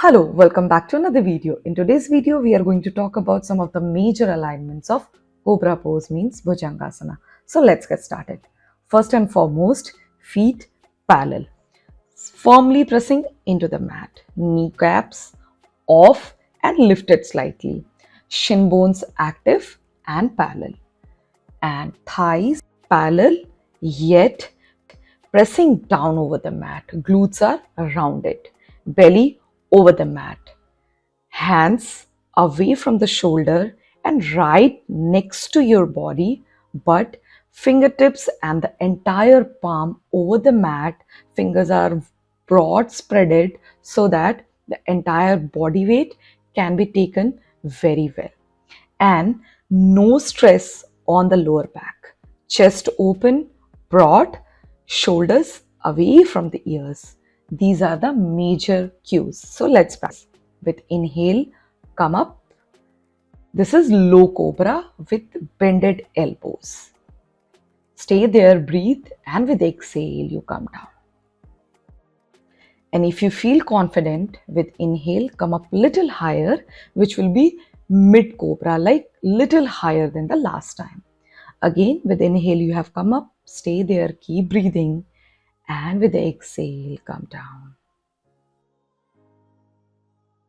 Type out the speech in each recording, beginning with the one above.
Hello, welcome back to another video. In today's video, we are going to talk about some of the major alignments of Cobra pose, means Bhujangasana. So let's get started. First and foremost, feet parallel, firmly pressing into the mat, kneecaps off and lifted slightly, shin bones active and parallel, and thighs parallel yet pressing down over the mat. Glutes are rounded, belly over the mat, hands away from the shoulder and right next to your body, but fingertips and the entire palm over the mat. Fingers are broad spreaded so that the entire body weight can be taken very well, and no stress on the lower back. Chest open, broad, shoulders away from the ears. These are the major cues. So let's practice. With inhale, come up. This is low cobra with bended elbows. Stay there, breathe, and with exhale, you come down. And if you feel confident, with inhale, come up little higher, which will be mid cobra, like little higher than the last time. Again, with inhale, you have come up, stay there, keep breathing, and with the exhale, come down.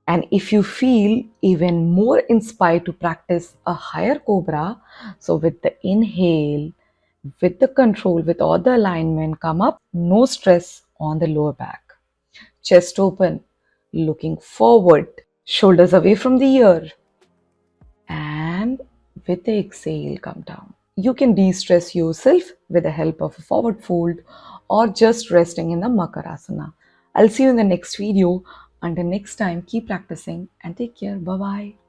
And if you feel even more inspired to practice a higher cobra, so with the inhale, with the control, with all the alignment, come up, no stress on the lower back. Chest open, looking forward, shoulders away from the ear, and with the exhale, come down. You can de-stress yourself with the help of a forward fold or just resting in the Makarasana. I'll see you in the next video. Until next time, keep practicing and take care. Bye-bye.